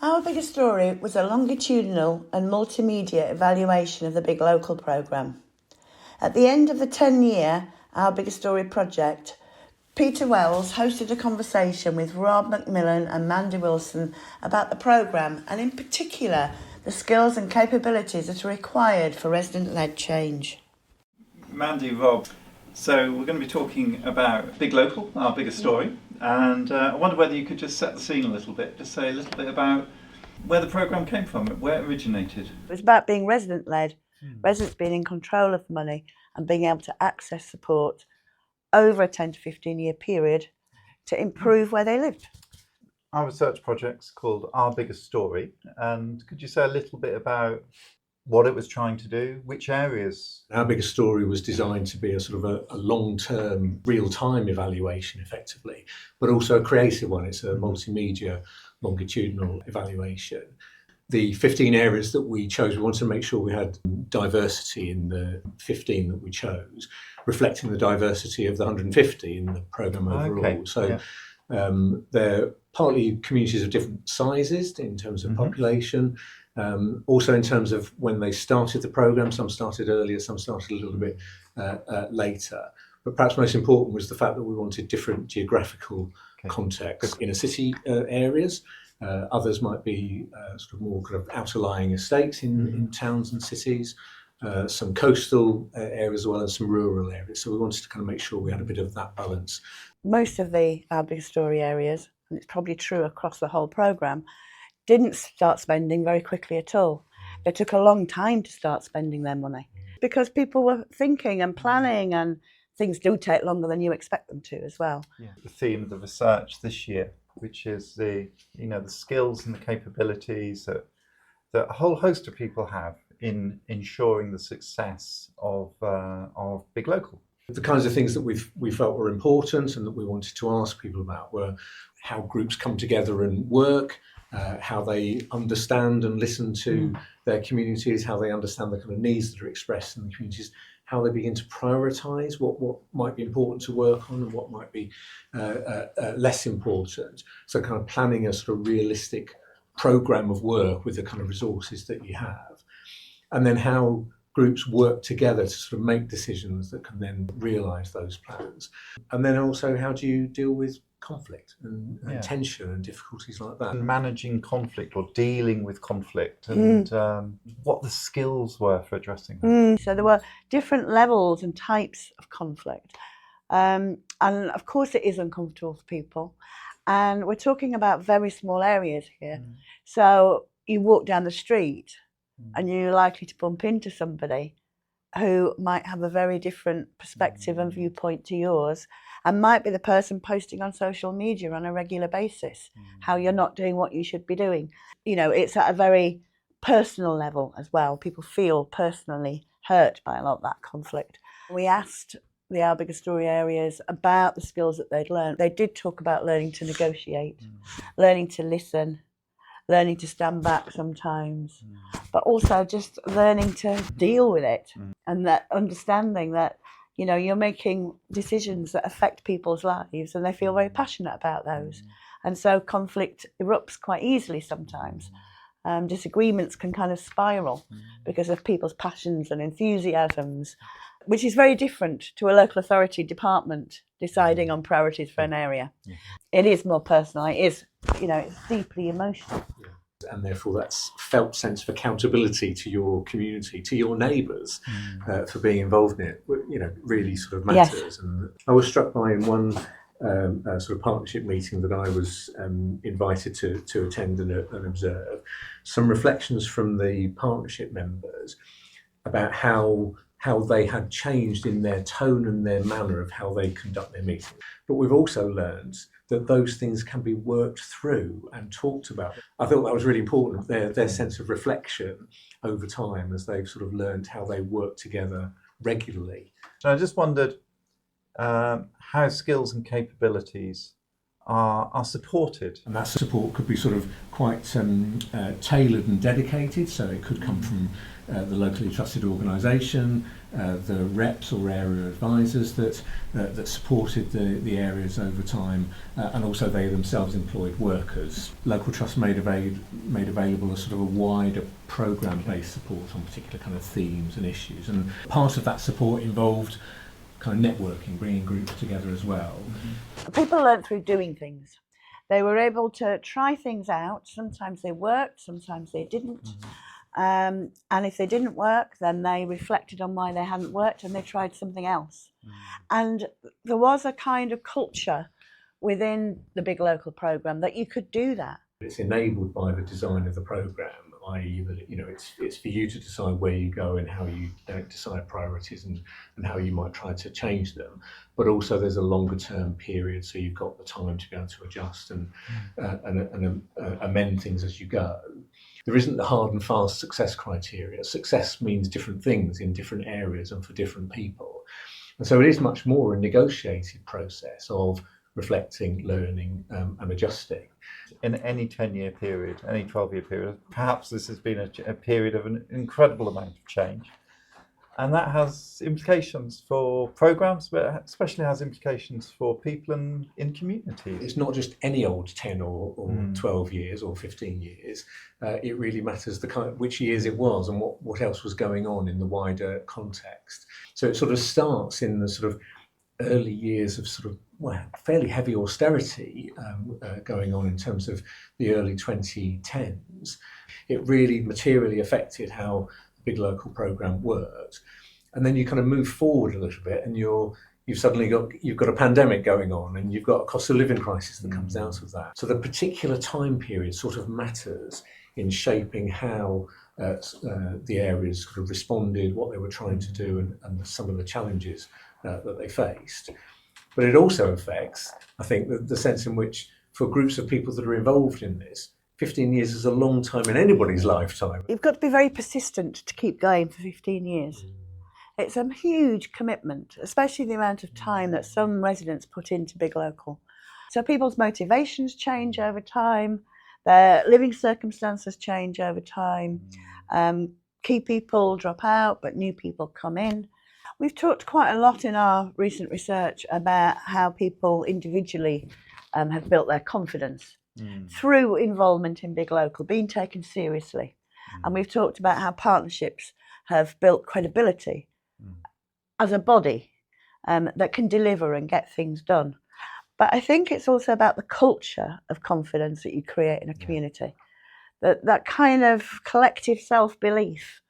Our Biggest Story was a longitudinal and multimedia evaluation of the Big Local programme. At the end of the 10-year Our Biggest Story project, Peter Wells hosted a conversation with Rob McMillan and Mandy Wilson about the programme and in particular the skills and capabilities that are required for resident-led change. Mandy, Rob, so we're going to be talking about Big Local, Our Biggest Story, and I wonder whether you could just set the scene a little bit, just say a little bit about where the programme came from, where it originated. It was about being resident-led, residents being in control of money and being able to access support over a 10 to 15 year period to improve where they lived. Our research project's called Our Biggest Story, and could you say a little bit about what it was trying to do, which areas? Our Biggest Story was designed to be a sort of a long-term, real-time evaluation, effectively, but also a creative one. It's a multimedia, longitudinal evaluation. The 15 areas that we chose, we wanted to make sure we had diversity in the 15 that we chose, reflecting the diversity of the 150 in the programme overall. Okay. So they're partly communities of different sizes in terms of population, also in terms of when they started the programme. Some started earlier, some started a little bit later. But perhaps most important was the fact that we wanted different geographical contexts. Inner city areas. Others might be sort of more kind of outer-lying estates in towns and cities, some coastal areas as well as some rural areas. So we wanted to kind of make sure we had a bit of that balance. Most of the Our Biggest Story areas, and it's probably true across the whole programme, didn't start spending very quickly at all. It took a long time to start spending their money because people were thinking and planning, and things do take longer than you expect them to as well. Yeah. The theme of the research this year, which is the skills and the capabilities that a whole host of people have in ensuring the success of Big Local. The kinds of things that we felt were important and that we wanted to ask people about were how groups come together and work, how they understand and listen to their communities, how they understand the kind of needs that are expressed in the communities, how they begin to prioritise what might be important to work on and what might be less important. So kind of planning a sort of realistic programme of work with the kind of resources that you have. And then how groups work together to sort of make decisions that can then realise those plans. And then also how do you deal with conflict and tension and difficulties like that. And managing conflict or dealing with conflict and what the skills were for addressing that. So there were different levels and types of conflict. And of course it is uncomfortable for people. And we're talking about very small areas here. So you walk down the street and you're likely to bump into somebody who might have a very different perspective and viewpoint to yours, and might be the person posting on social media on a regular basis how you're not doing what you should be doing. You know, it's at a very personal level as well. People feel personally hurt by a lot of that conflict. We asked the Our Biggest Story areas about the skills that they'd learned. They did talk about learning to negotiate, learning to listen, learning to stand back sometimes, but also just learning to deal with it and that understanding that, you know, you're making decisions that affect people's lives and they feel very passionate about those. And so conflict erupts quite easily sometimes. Disagreements can kind of spiral because of people's passions and enthusiasms, which is very different to a local authority department deciding on priorities for an area. It is more personal, it is, you know, it's deeply emotional. And therefore that's felt sense of accountability to your community, to your neighbours, for being involved in it, you know, really sort of matters. Yes. And I was struck by in one sort of partnership meeting that I was invited to attend and observe, some reflections from the partnership members about how they had changed in their tone and their manner of how they conduct their meetings. But we've also learned that those things can be worked through and talked about. I thought that was really important, their sense of reflection over time as they've sort of learned how they work together regularly. And I just wondered how skills and capabilities are supported. And that support could be sort of quite tailored and dedicated, so it could come from the locally trusted organisation, the reps or area advisors that supported the areas over time, and also they themselves employed workers. Local Trust made available a sort of a wider programme-based support on particular kind of themes and issues, and part of that support involved kind of networking, bringing groups together as well. People learnt through doing things. They were able to try things out. Sometimes they worked, sometimes they didn't. And if they didn't work, then they reflected on why they hadn't worked and they tried something else. And there was a kind of culture within the Big Local programme that you could do that. It's enabled by the design of the programme, i.e. that it's for you to decide where you go and how you decide priorities and how you might try to change them. But also there's a longer term period, so you've got the time to be able to adjust and amend things as you go. There isn't the hard and fast success criteria. Success means different things in different areas and for different people. And so it is much more a negotiated process of reflecting, learning and adjusting. In any 10-year period, any 12-year period, perhaps this has been a period of an incredible amount of change. And that has implications for programmes, but especially has implications for people in communities. It's not just any old 10 or 12 years or 15 years. It really matters the kind of which years it was and what else was going on in the wider context. So it sort of starts in the sort of early years of sort of fairly heavy austerity going on in terms of the early 2010s. It really materially affected how the Big Local programme worked. And then you kind of move forward a little bit and you've suddenly got a pandemic going on and you've got a cost of living crisis that comes out of that. So the particular time period sort of matters in shaping how the areas sort of responded, what they were trying to do and some of the challenges that they faced. But it also affects, I think, the sense in which for groups of people that are involved in this, 15 years is a long time in anybody's lifetime. You've got to be very persistent to keep going for 15 years. It's a huge commitment, especially the amount of time that some residents put into Big Local. So people's motivations change over time, their living circumstances change over time, key people drop out but new people come in. We've talked quite a lot in our recent research about how people individually have built their confidence through involvement in Big Local, being taken seriously. And we've talked about how partnerships have built credibility as a body that can deliver and get things done. But I think it's also about the culture of confidence that you create in a community. That kind of collective self-belief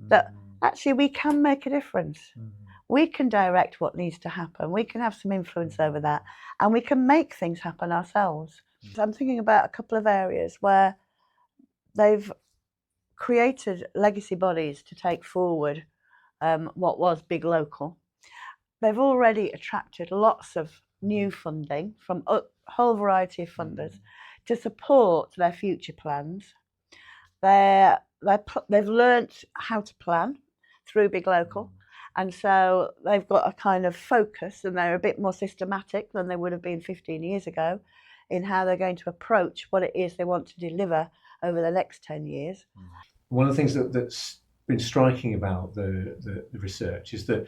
that actually we can make a difference. We can direct what needs to happen. We can have some influence over that and we can make things happen ourselves. So I'm thinking about a couple of areas where they've created legacy bodies to take forward what was Big Local. They've already attracted lots of new funding from a whole variety of funders to support their future plans. They've learnt how to plan through Big Local. And so they've got a kind of focus and they're a bit more systematic than they would have been 15 years ago in how they're going to approach what it is they want to deliver over the next 10 years. One of the things that's been striking about the research is that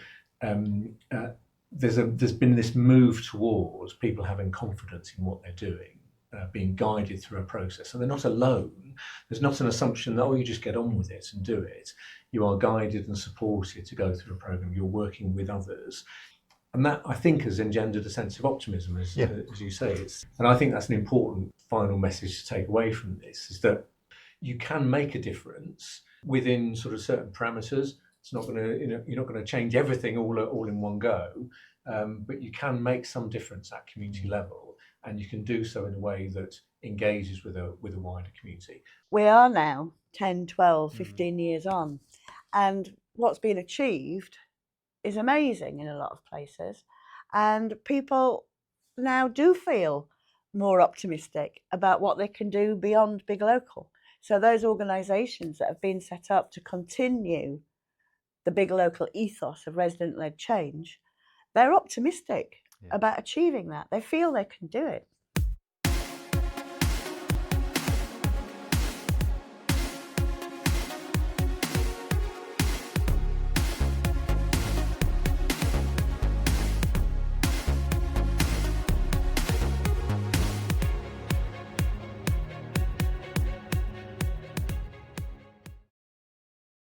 there's been this move towards people having confidence in what they're doing, being guided through a process. And they're not alone. There's not an assumption that, you just get on with it and do it. You are guided and supported to go through a programme. You're working with others. And that, I think, has engendered a sense of optimism, as you say. And I think that's an important final message to take away from this, is that you can make a difference within sort of certain parameters. It's not going to, you're not going to change everything all in one go, but you can make some difference at community level, and you can do so in a way that engages with a wider community. We are now 10, 12, 15 years on, and what's been achieved is amazing in a lot of places, and people now do feel more optimistic about what they can do beyond Big Local. So those organisations that have been set up to continue the Big Local ethos of resident-led change, they're optimistic about achieving that. They feel they can do it.